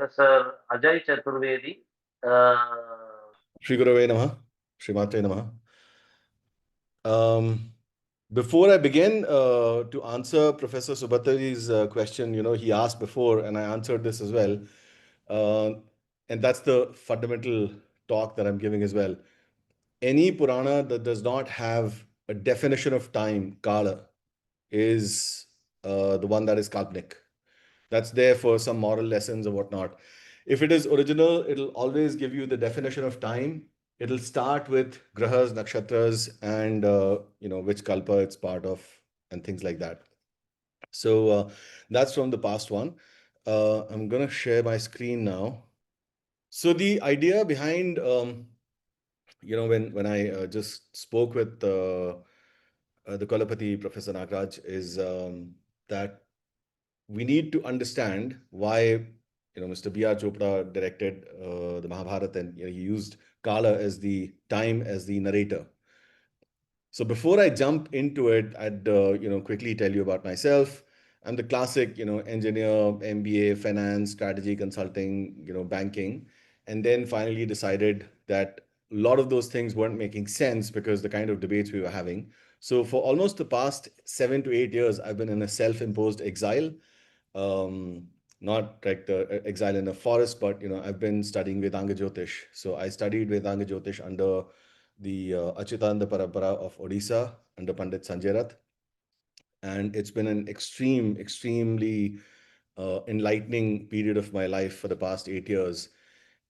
Professor Ajay Chaturvedi. Shri Gurave Namaha, Shri Matre Namaha. Before I begin to answer Professor Subhatri's question, he asked before, and I answered this as well. And that's the fundamental talk that I'm giving as well. Any Purana that does not have a definition of time, Kala, is the one that is Kalpnik. That's there for some moral lessons or whatnot. If it is original, it'll always give you the definition of time. It'll start with grahas, nakshatras, and which kalpa it's part of, and things like that. So that's from the past one. I'm gonna share my screen now. So the idea behind, when I just spoke with the Kolapati, Professor Nagraj, is that we need to understand why Mr. B.R. Chopra directed the Mahabharata, and he used Kala as the time as the narrator. So before I jump into it, I'd quickly tell you about myself. I'm the classic engineer, MBA, finance, strategy, consulting, banking, and then finally decided that a lot of those things weren't making sense because the kind of debates we were having. So for almost the past 7 to 8 years, I've been in a self-imposed exile. Not like the exile in a forest, but I've been studying Vedanga Jyotish. So I studied Vedanga Jyotish under the Achyutananda Parampara of Odisha under Pandit Sanjay Rath. And it's been an extremely enlightening period of my life for the past 8 years.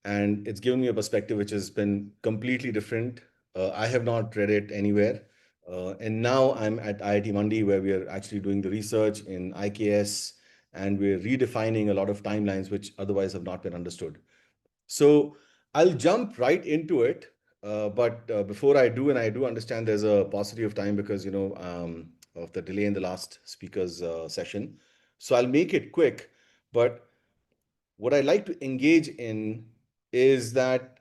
And it's given me a perspective which has been completely different. I have not read it anywhere. And now I'm at IIT Mandi, where we are actually doing the research in IKS, and we're redefining a lot of timelines which otherwise have not been understood. So I'll jump right into it. But before I do, and I do understand there's a paucity of time because, of the delay in the last speaker's session. So I'll make it quick. But what I like to engage in is that,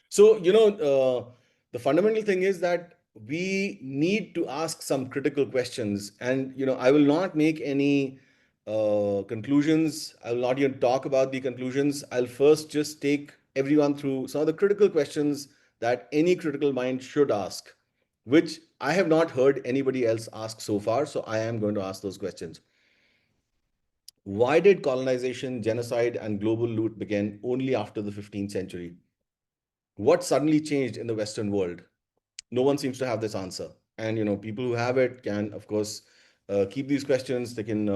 so, the fundamental thing is that we need to ask some critical questions. And, I will not make any conclusions. I will not even talk about the conclusions. I'll first just take everyone through some of the critical questions that any critical mind should ask, which I have not heard anybody else ask so far. So I am going to ask those questions. Why did colonization, genocide, and global loot begin only after the 15th century? What suddenly changed in the Western world? No one seems to have this answer. And people who have it can, of course, keep these questions. They can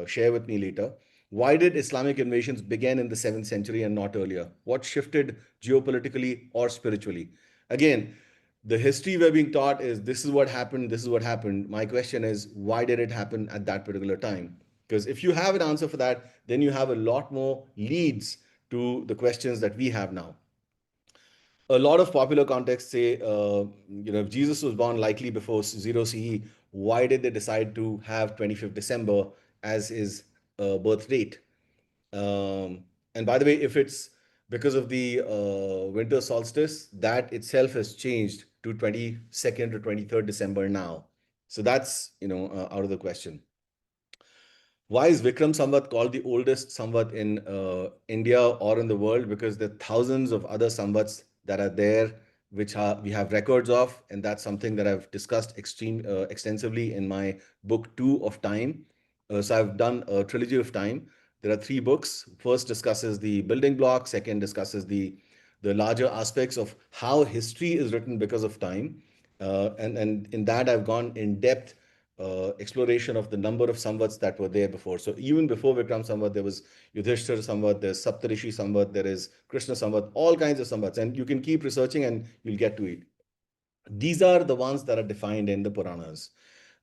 share with me later. Why did Islamic invasions begin in the 7th century and not earlier? What shifted geopolitically or spiritually? Again, the history we're being taught is this is what happened, this is what happened. My question is, why did it happen at that particular time? Because if you have an answer for that, then you have a lot more leads to the questions that we have now. A lot of popular contexts say, if Jesus was born likely before 0 CE, why did they decide to have 25th December as his birth date? And by the way, if it's because of the winter solstice, that itself has changed to 22nd or 23rd December now. So that's, out of the question. Why is Vikram Samvat called the oldest Samvat in India or in the world? Because there are thousands of other Samvats that are there, which we have records of, and that's something that I've discussed extensively in my book 2 of Time. So I've done a trilogy of time. There are 3 books. First discusses the building blocks. Second discusses the larger aspects of how history is written because of time. And in that, I've gone in depth exploration of the number of samvats that were there before. So even before Vikram Samvat, there was Yudhishthira Samvat, there's Saptarishi Samvat, there is Krishna Samvat, all kinds of samvats. And you can keep researching and you'll get to it. These are the ones that are defined in the Puranas.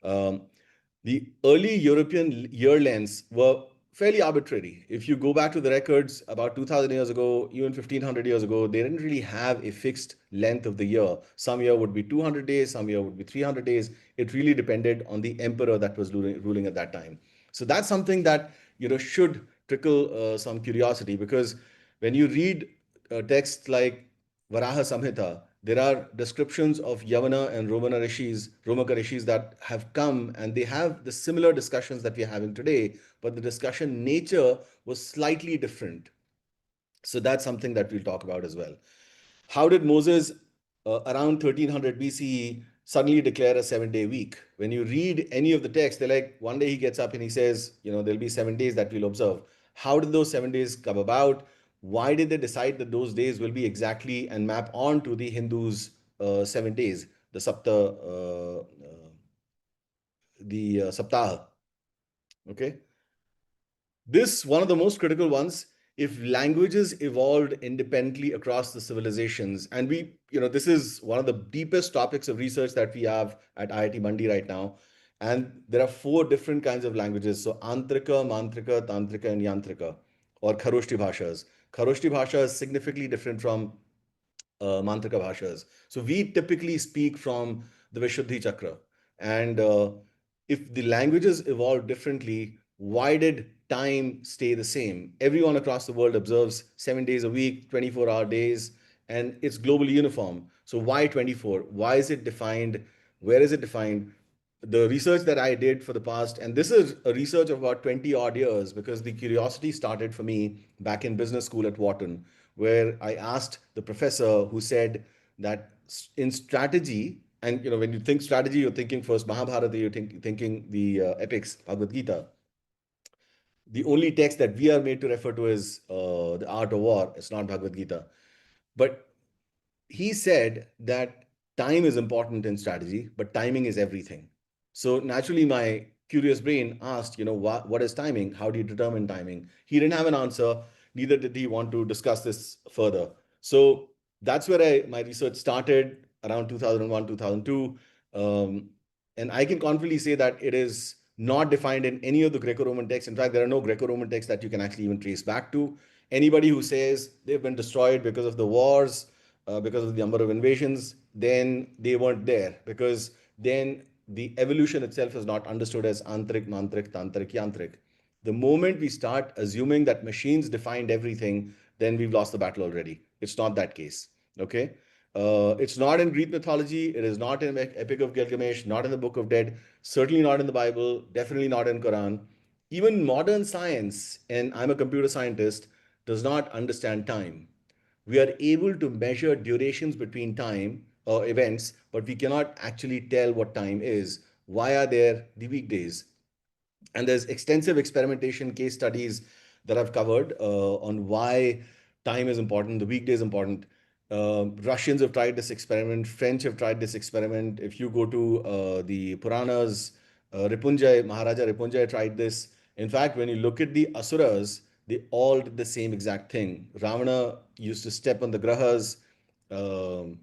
The early European year lengths were fairly arbitrary. If you go back to the records about 2000 years ago, even 1500 years ago, they didn't really have a fixed length of the year. Some year would be 200 days, some year would be 300 days. It really depended on the emperor that was ruling at that time. So that's something that should trickle some curiosity, because when you read texts like Varaha Samhita, there are descriptions of Yavana and Romaka rishis that have come, and they have the similar discussions that we're having today, but the discussion nature was slightly different. So that's something that we'll talk about as well. How did Moses, around 1300 BCE, suddenly declare a 7 day week? When you read any of the text, they're like, one day he gets up and he says, there'll be 7 days that we'll observe. How did those 7 days come about? Why did they decide that those days will be exactly and map on to the Hindus' 7 days, the Saptaha? Okay. This one of the most critical ones. If languages evolved independently across the civilizations, and this is one of the deepest topics of research that we have at IIT Mandi right now. And there are four different kinds of languages. So Antrika, Mantrika, Tantrika, and Yantrika, or Kharoshti Bhashas. Kharoshti Bhasha is significantly different from Mantrika Bhashas. So we typically speak from the Vishuddhi Chakra. And if the languages evolved differently, why did time stay the same? Everyone across the world observes 7 days a week, 24-hour days, and it's globally uniform. So why 24? Why is it defined? Where is it defined? The research that I did for the past, and this is a research of about 20 odd years, because the curiosity started for me back in business school at Wharton, where I asked the professor, who said that in strategy, and when you think strategy, you're thinking first Mahabharata, you're thinking the epics, Bhagavad Gita. The only text that we are made to refer to is the art of war. It's not Bhagavad Gita. But he said that time is important in strategy, but timing is everything. So naturally, my curious brain asked, what is timing? How do you determine timing? He didn't have an answer. Neither did he want to discuss this further. So that's where my research started around 2001, 2002. And I can confidently say that it is not defined in any of the Greco-Roman texts. In fact, there are no Greco-Roman texts that you can actually even trace back to. Anybody who says they've been destroyed because of the wars, because of the number of invasions, then they weren't there, because then the evolution itself is not understood as antrik, mantrik, tantrik, yantrik. The moment we start assuming that machines defined everything, then we've lost the battle already. It's not that case. Okay. It's not in Greek mythology. It is not in the Epic of Gilgamesh, not in the Book of Dead, certainly not in the Bible, definitely not in Quran. Even modern science, and I'm a computer scientist, does not understand time. We are able to measure durations between time or events, but we cannot actually tell what time is. Why are there the weekdays? And there's extensive experimentation case studies that I've covered on why time is important, the weekday is important. Russians have tried this experiment, French have tried this experiment. If you go to the Puranas, Maharaja Ripunjay tried this. In fact, when you look at the Asuras, they all did the same exact thing. Ravana used to step on the grahas. Um,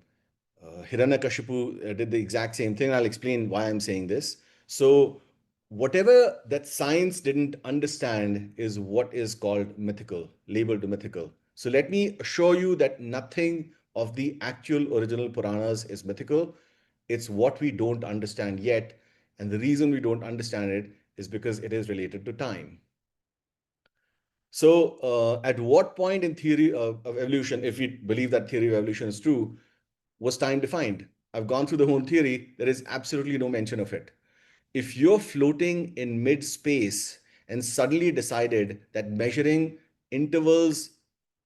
Hiranyakashipu did the exact same thing. I'll explain why I'm saying this. So, whatever that science didn't understand is what is called mythical, labeled mythical. So, let me assure you that nothing of the actual original Puranas is mythical. It's what we don't understand yet. And the reason we don't understand it is because it is related to time. So, at what point in theory of evolution, if we believe that theory of evolution is true, was time defined? I've gone through the whole theory. There is absolutely no mention of it. If you're floating in mid space and suddenly decided that measuring intervals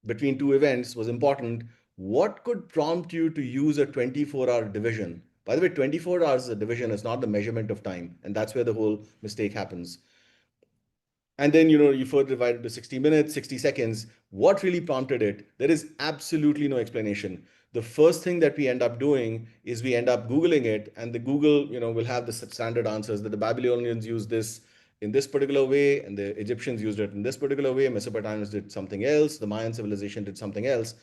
between two events was important, what could prompt you to use a 24-hour division? By the way, 24 hours is a division, is not the measurement of time. And that's where the whole mistake happens. And then you further divide it to 60 minutes, 60 seconds. What really prompted it? There is absolutely no explanation. The first thing that we end up doing is we end up Googling it, and the Google will have the standard answers that the Babylonians used this in this particular way, and the Egyptians used it in this particular way, Mesopotamians did something else, the Mayan civilization did something else.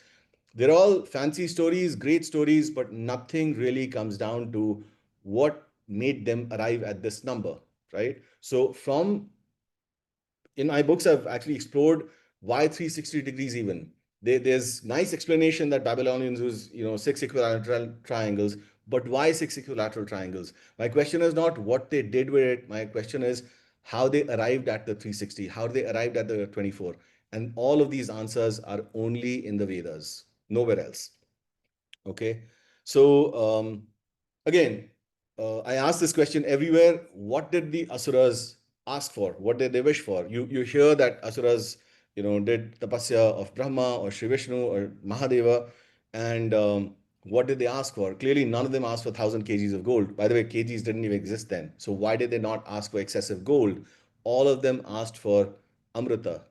They're all fancy stories, great stories, but nothing really comes down to what made them arrive at this number, right? So from in my books, I've actually explored why 360 degrees even. There's nice explanation that Babylonians use, six equilateral triangles, but why six equilateral triangles? My question is not what they did with it. My question is how they arrived at the 360, how they arrived at the 24. And all of these answers are only in the Vedas, nowhere else. Okay. So again, I ask this question everywhere. What did the Asuras ask for? What did they wish for? You hear that Asuras did tapasya of Brahma or Shri Vishnu or Mahadeva, and what did they ask for? Clearly, none of them asked for 1,000 kgs of gold. By the way, kgs didn't even exist then. So why did they not ask for excessive gold? All of them asked for amrita.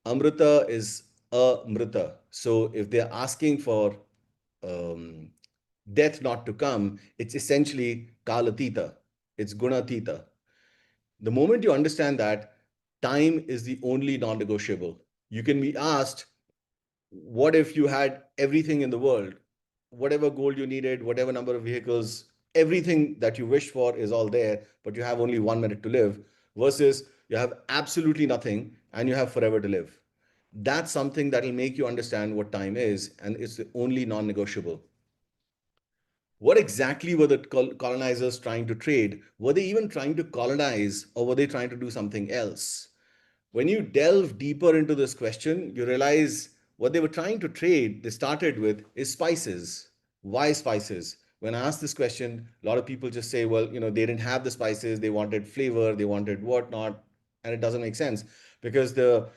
Amrita is amrita. So if they're asking for um, death not to come, it's essentially kalatita. It's gunatita. The moment you understand that, time is the only non-negotiable. You can be asked, what if you had everything in the world, whatever gold you needed, whatever number of vehicles, everything that you wish for is all there, but you have only 1 minute to live, versus you have absolutely nothing and you have forever to live. That's something that will make you understand what time is, and it's the only non-negotiable. What exactly were the colonizers trying to trade? Were they even trying to colonize, or were they trying to do something else? When you delve deeper into this question, you realize what they were trying to trade, they started with, is spices. Why spices? When I ask this question, a lot of people just say, well, they didn't have the spices, they wanted flavor, they wanted whatnot, and it doesn't make sense because the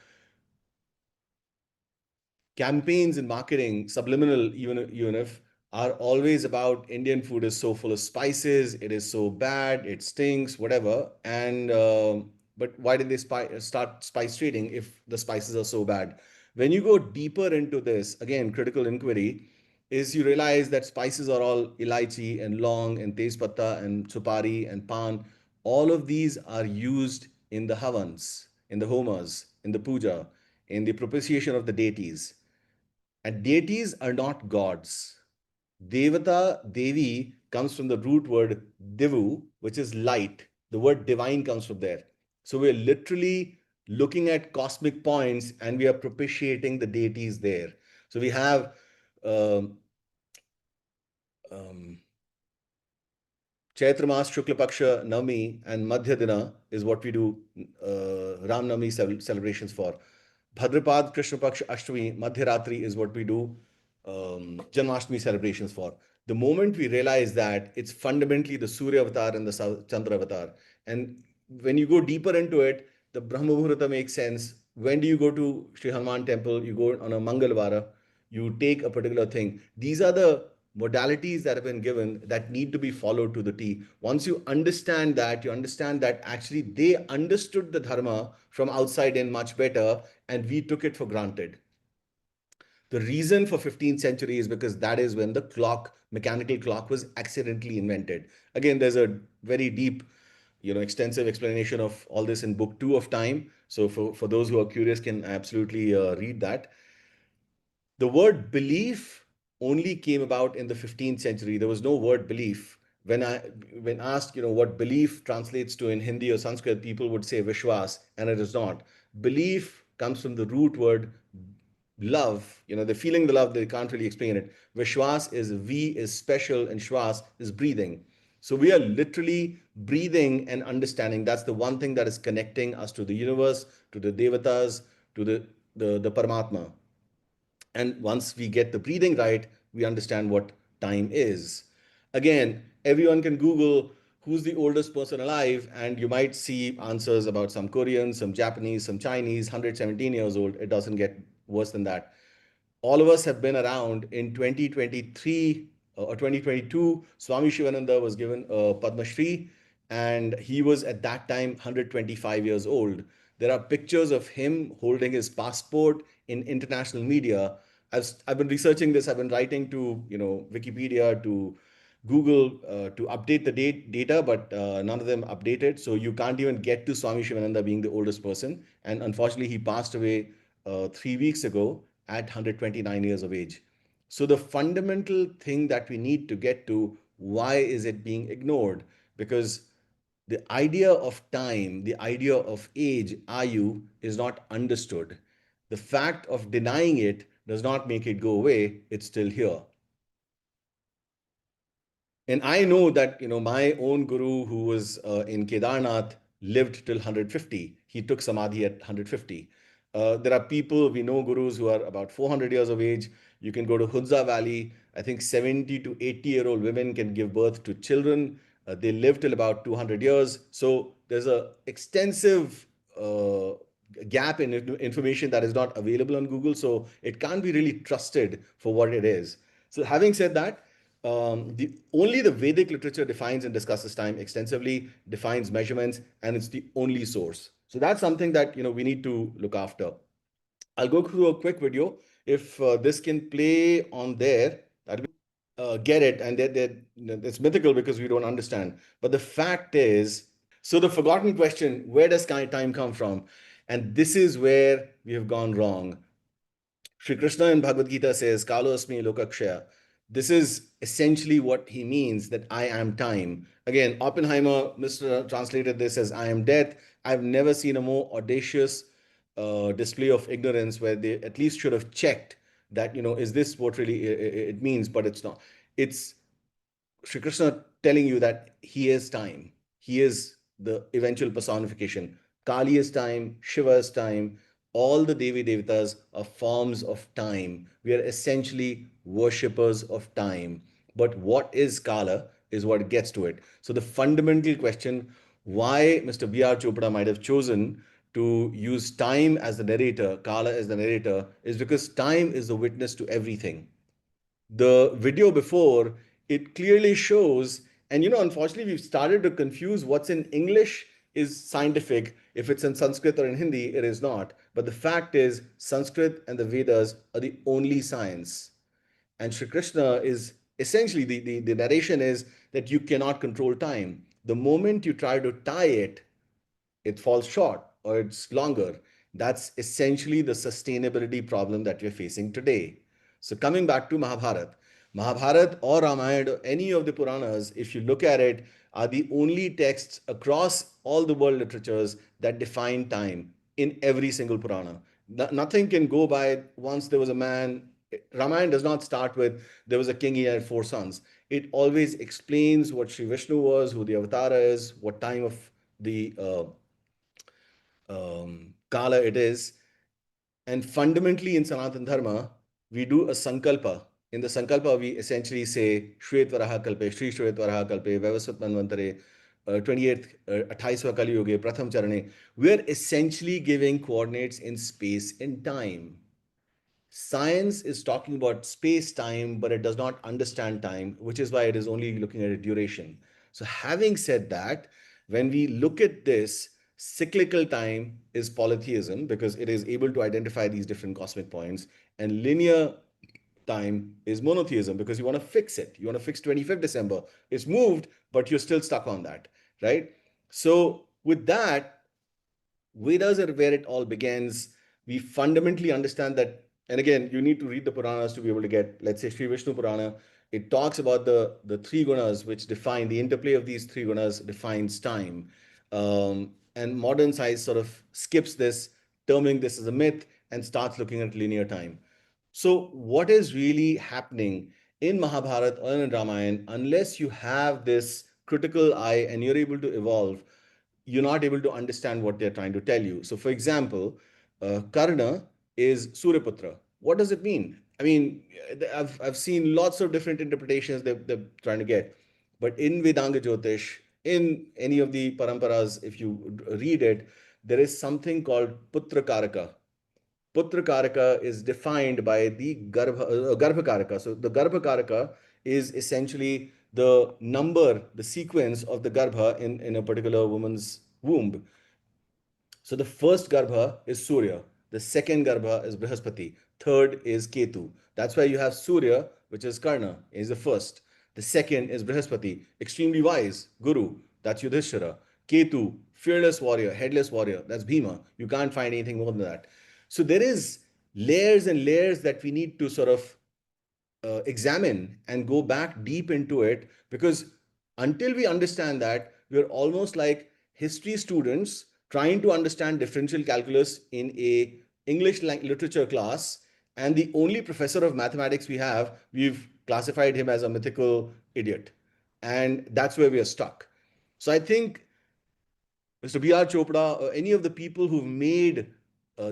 campaigns in marketing, subliminal, even if, are always about Indian food is so full of spices, it is so bad, it stinks, whatever. And but why did they start spice trading if the spices are so bad? When you go deeper into this, again, critical inquiry, is you realize that spices are all elaichi and long and tezpata and supari and pan. All of these are used in the havans, in the homas, in the puja, in the propitiation of the deities. And deities are not gods. Devata, Devi comes from the root word divu, which is light. The word divine comes from there. So we're literally looking at cosmic points and we are propitiating the deities there. So we have um, um, Chaitra Mas Shukla Paksha Navami and Madhya Dina is what we do Ram Navami celebrations for. Bhadrapad Krishna Paksha Ashtami Madhyaratri is what we do Janmashtami celebrations for. The moment we realize that, it's fundamentally the Surya Avatar and the Chandra Avatar. And when you go deeper into it, the Brahma Muhurta makes sense. When do you go to Sri Hanuman temple? You go on a Mangalvara, you take a particular thing. These are the modalities that have been given that need to be followed to the T. Once you understand that, you understand that actually they understood the Dharma from outside in much better, and we took it for granted. The reason for 15th century is because that is when the mechanical clock, was accidentally invented. Again, there's a very deep, extensive explanation of all this in book 2 of Time. So for those who are curious, can absolutely read that. The word belief only came about in the 15th century. There was no word belief. When asked, what belief translates to in Hindi or Sanskrit, people would say Vishwas, and it is not. Belief comes from the root word love. They're feeling the love, they can't really explain it. Vishwas is V is special, and Shwas is breathing. So we are literally breathing and understanding. That's the one thing that is connecting us to the universe, to the devatas, to the Paramatma. And once we get the breathing right, we understand what time is. Again, everyone can Google who's the oldest person alive, and you might see answers about some Koreans, some Japanese, some Chinese, 117 years old. It doesn't get worse than that. All of us have been around. In 2023 or 2022, Swami Shivananda was given a Padma Shri, and he was at that time 125 years old. There are pictures of him holding his passport in international media. I've been researching this. I've been writing to Wikipedia, to Google to update the data, but none of them updated. So you can't even get to Swami Shivananda being the oldest person. And unfortunately, he passed away 3 weeks ago at 129 years of age. So the fundamental thing that we need to get to, why is it being ignored? Because the idea of time, the idea of age, ayu, is not understood. The fact of denying it does not make it go away. It's still here. And I know that my own guru, who was in Kedarnath, lived till 150. He took samadhi at 150. There are people, we know gurus who are about 400 years of age. You can go to Hunza Valley. I think 70 to 80-year-old women can give birth to children. They live till about 200 years. So there's a extensive gap in information that is not available on Google. So it can't be really trusted for what it is. So having said that, only the Vedic literature defines and discusses time extensively, defines measurements, and it's the only source. So that's something that we need to look after. I'll go through a quick video. If this can play on there, that get it, and it's mythical because we don't understand. But the fact is, so the forgotten question: where does time come from? And this is where we have gone wrong. Sri Krishna in Bhagavad Gita says, Kalo asmi lokakshaya. This is essentially what he means, that I am time. Again, Oppenheimer translated this as I am death. I've never seen a more audacious display of ignorance where they at least should have checked that, is this what really it means? But it's not. It's Sri Krishna telling you that he is time. He is the eventual personification. Kali is time, Shiva is time. All the Devi Devatas are forms of time. We are essentially worshippers of time. But what is Kala is what gets to it. So the fundamental question why Mr. B.R. Chopra might have chosen to use time as the narrator, Kala as the narrator, is because time is the witness to everything. The video before, it clearly shows, and unfortunately we've started to confuse what's in English is scientific. If it's in Sanskrit or in Hindi, it is not. But the fact is, Sanskrit and the Vedas are the only science. And Sri Krishna is essentially, the narration is that you cannot control time. The moment you try to tie it falls short or it's longer. That's essentially the sustainability problem that we're facing today. So coming back to Mahabharata or Ramayana or any of the Puranas, if you look at it, are the only texts across all the world literatures that define time in every single Purana. Nothing can go by once there was a man. Ramayana does not start with there was a king, he had four sons. It always explains what Sri Vishnu was, who the avatar is, what time of the Kala it is. And fundamentally in Sanatan Dharma, we do a Sankalpa. In the Sankalpa, we essentially say Shvetvaraha Kalpe, Shri Shvetvaraha Kalpe, Vavasvat Manvantare, 28th, 28वां Kali Yuge, Pratham Charane. We're essentially giving coordinates in space and time. Science is talking about space time, but it does not understand time, which is why it is only looking at a duration. So, having said that, when we look at this, cyclical time is polytheism because it is able to identify these different cosmic points, and linear time is monotheism because you want to fix it. You want to fix 25th December. It's moved, but you're still stuck on that, right? So, with that, Vedas are where it all begins. We fundamentally understand that, and again, you need to read the Puranas to be able to get, let's say, Sri Vishnu Purana. It talks about the three gunas, which define the interplay of these three gunas, defines time. And modern science sort of skips this, terming this as a myth, and starts looking at linear time. So, what is really happening in Mahabharata or in Ramayana, unless you have this critical eye and you're able to evolve, you're not able to understand what they're trying to tell you. So, for example, Karna is Suryaputra. What does it mean? I mean, I've seen lots of different interpretations they're trying to get. But in Vedanga Jyotish, in any of the paramparas, if you read it, there is something called Putra Karaka. Putra Karaka is defined by the Garbha Karaka. So the Garbha Karaka is essentially the number, the sequence of the Garbha in a particular woman's womb. So the first Garbha is Surya, the second Garbha is Brihaspati, third is Ketu. That's why you have Surya, which is Karna, is the first. The second is Brihaspati, extremely wise, Guru, that's Yudhishthira. Ketu, fearless warrior, headless warrior, that's Bhima. You can't find anything more than that. So there is layers and layers that we need to sort of examine and go back deep into it, because until we understand that, we're almost like history students trying to understand differential calculus in a English literature class, and the only professor of mathematics we have, we've classified him as a mythical idiot, and that's where we are stuck. So I think Mr. B.R. Chopra, any of the people who've made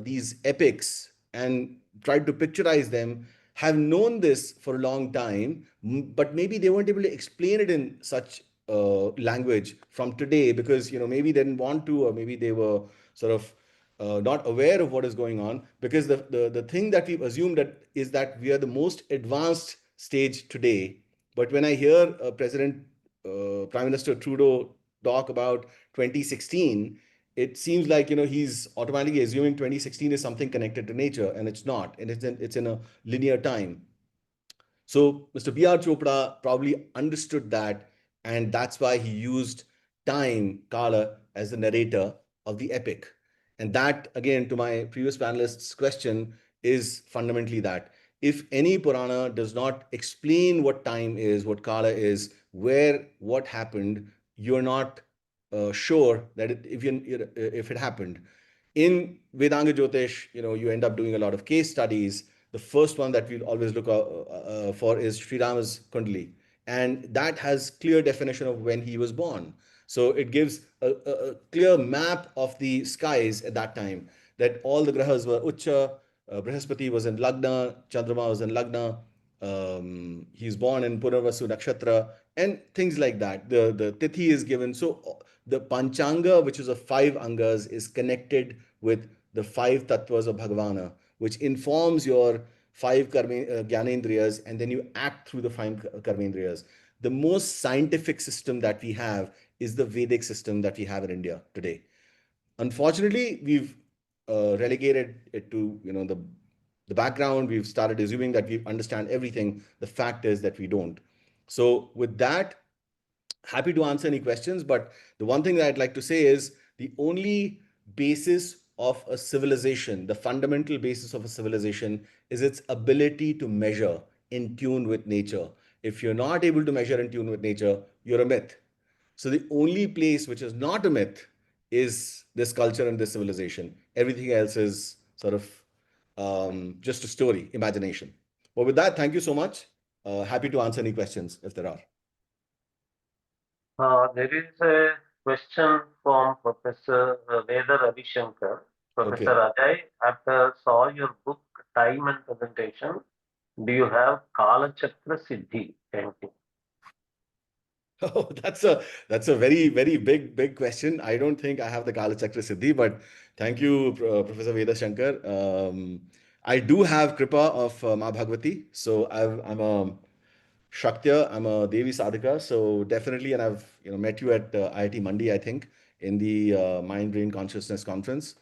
these epics and tried to picturize them have known this for a long time, but maybe they weren't able to explain it in such language from today because maybe they didn't want to, or maybe they were sort of not aware of what is going on, because the thing that we've assumed that is that we are the most advanced stage today. But when I hear Prime Minister Trudeau talk about 2016, it seems like, he's automatically assuming 2016 is something connected to nature, and it's not, and it's in a linear time. So Mr. B.R. Chopra probably understood that, and that's why he used time, Kala, as the narrator of the epic. And that, again, to my previous panelist's question, is fundamentally that. If any Purana does not explain what time is, what Kala is, where what happened, you're not sure that if it happened. In Vedanga Jyotish, you end up doing a lot of case studies. The first one that we'll always look for is Sri Rama's Kundali, and that has clear definition of when he was born. So it gives a clear map of the skies at that time, that all the grahas were Ucha, Brihaspati was in Lagna, Chandrama was in Lagna, he's born in Puravasu Nakshatra, and things like that. The Tithi is given. So the Panchanga, which is of 5 angas, is connected with the 5 tattvas of Bhagavana, which informs your 5 Gyanendriyas, and then you act through the 5 Karmendriyas. The most scientific system that we have is the Vedic system that we have in India today. Unfortunately, we've relegated it to the background. We've started assuming that we understand everything. The fact is that we don't. So with that, happy to answer any questions. But the one thing that I'd like to say is the only basis of a civilization, the fundamental basis of a civilization, is its ability to measure in tune with nature. If you're not able to measure in tune with nature, you're a myth. So the only place which is not a myth is this culture and this civilization. Everything else is sort of just a story, imagination. But with that, thank you so much. Happy to answer any questions if there are. There is a question from Professor Veda Ravi Shankar. Okay. Professor Ajay, after saw your book Time and Presentation, do you have Kala Chakra Siddhi? Thank you. Oh, that's a very, very big question. I don't think I have the Kala Chakra Siddhi, but thank you, Professor Veda Shankar. I do have Kripa of Ma Bhagavati, so I'm a Shaktya, I'm a Devi Sadhaka, so definitely, and I've met you at IIT Mandi, I think, in the Mind Brain Consciousness Conference.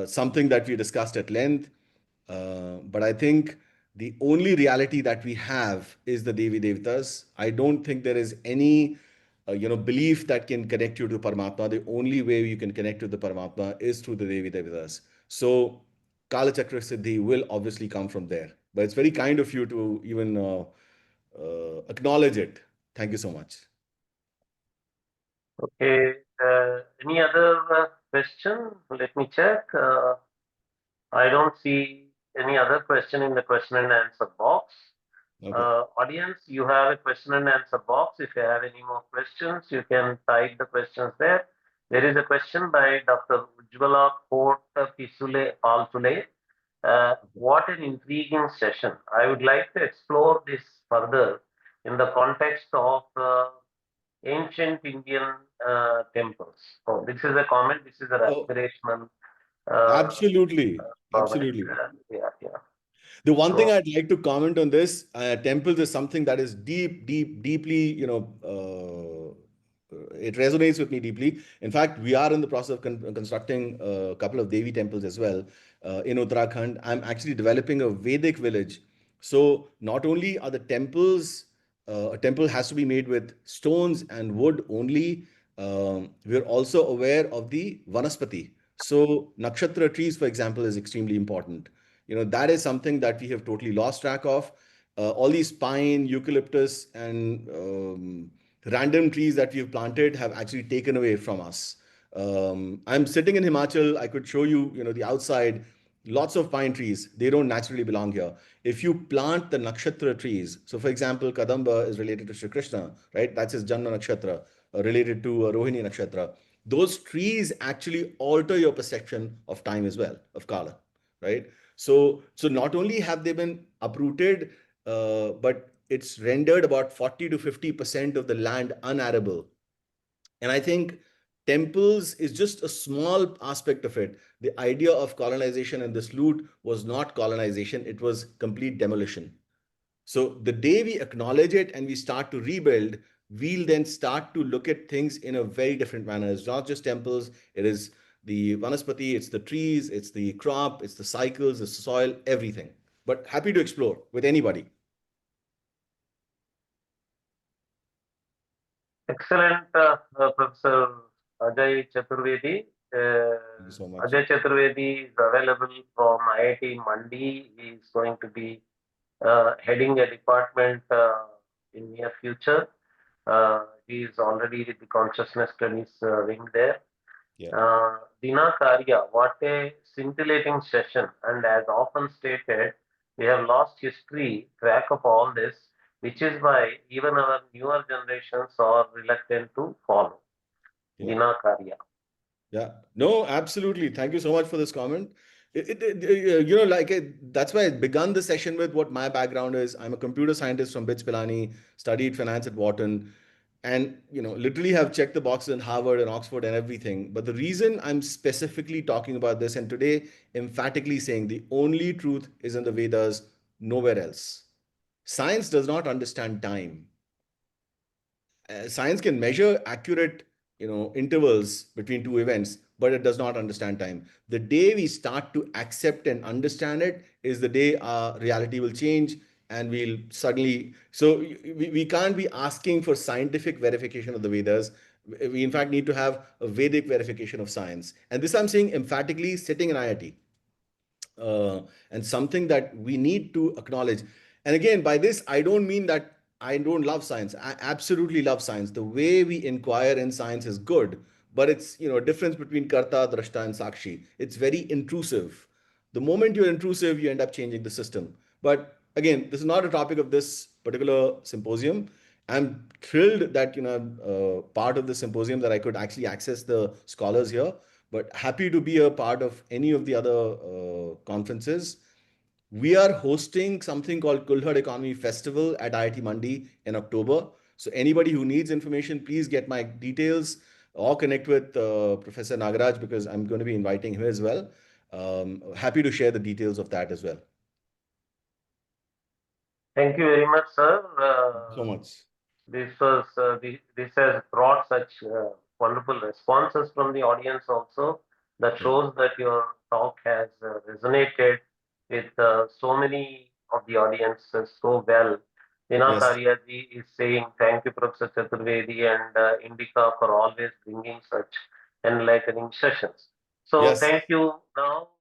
Something that we discussed at length. But I think the only reality that we have is the Devi Devatas. I don't think there is any belief that can connect you to Paramatma. The only way you can connect to the Paramatma is through the Devi Devatas. So Kala Chakra Siddhi will obviously come from there. But it's very kind of you to even acknowledge it. Thank you so much. Okay. Any other question? Let me check. I don't see any other question in the question and answer box. Okay. Audience, you have a question and answer box. If you have any more questions, you can type the questions there. There is a question by Dr. Ujjwala Kort Pisule Paltule. What an intriguing session. I would like to explore this further in the context of ancient Indian temples. So this is a comment, this is an Oh, aspirational absolutely. comment. Absolutely. Yeah. The one thing So, I'd like to comment on this, temples is something that is deeply, it resonates with me deeply. In fact, we are in the process of constructing a couple of Devi temples as well in Uttarakhand. I'm actually developing a Vedic village. So not only are the temples, a temple has to be made with stones and wood only. We're also aware of the Vanaspati. So nakshatra trees, for example, is extremely important. That is something that we have totally lost track of. All these pine, eucalyptus, and random trees that we've planted have actually taken away from us. I'm sitting in Himachal. I could show you, the outside, lots of pine trees. They don't naturally belong here. If you plant the nakshatra trees, so for example, Kadamba is related to Shri Krishna, right? That's his Janma nakshatra, related to Rohini nakshatra. Those trees actually alter your perception of time as well, of Kala, right? So not only have they been uprooted, but it's rendered about 40 to 50% of the land unarable. And I think Temples is just a small aspect of it. The idea of colonization and this loot was not colonization, it was complete demolition. So the day we acknowledge it and we start to rebuild, we'll then start to look at things in a very different manner. It's not just temples, it is the vanaspati, it's the trees, it's the crop, it's the cycles, it's the soil, everything. But happy to explore with anybody. Excellent, Professor Ajay Chaturvedi. Thank you so much. Ajay Chaturvedi is available from IIT Mandi. He is going to be heading a department in near future. He is already with the consciousness studies wing there. Yeah. Dina Karya, what a scintillating session. And as often stated, we have lost history, track of all this, which is why even our newer generations are reluctant to follow. Yeah. Dina Karya. Yeah, no, absolutely. Thank you so much for this comment. That's why I begun the session with what my background is. I'm a computer scientist from BITS Pilani, studied finance at Wharton, and literally have checked the boxes in Harvard and Oxford and everything. But the reason I'm specifically talking about this and today emphatically saying the only truth is in the Vedas, nowhere else. Science does not understand time. Science can measure accurate intervals between two events, but it does not understand time. The day we start to accept and understand it is the day our reality will change, and we'll suddenly, so we can't be asking for scientific verification of the Vedas. We in fact need to have a Vedic verification of science, and this I'm saying emphatically sitting in IIT, uh, and something that we need to acknowledge. And again, by this, I don't mean that I don't love science. I absolutely love science. The way we inquire in science is good, but it's a difference between karta, drashta, and sakshi. It's very intrusive. The moment you're intrusive, you end up changing the system. But again, this is not a topic of this particular symposium. I'm thrilled that I'm part of the symposium, that I could actually access the scholars here, but happy to be a part of any of the other conferences. We are hosting something called Kulhad Economy Festival at IIT Mandi in October. So anybody who needs information, please get my details or connect with Professor Nagaraj, because I'm going to be inviting him as well. Happy to share the details of that as well. Thank you very much, sir. So much. This has brought such wonderful responses from the audience also. That Yeah. shows that your talk has resonated with so many of the audiences so well. Dina Yes. Karyaji is saying thank you, Professor Chaturvedi and Indica, for always bringing such enlightening sessions. So Yes. thank you. Now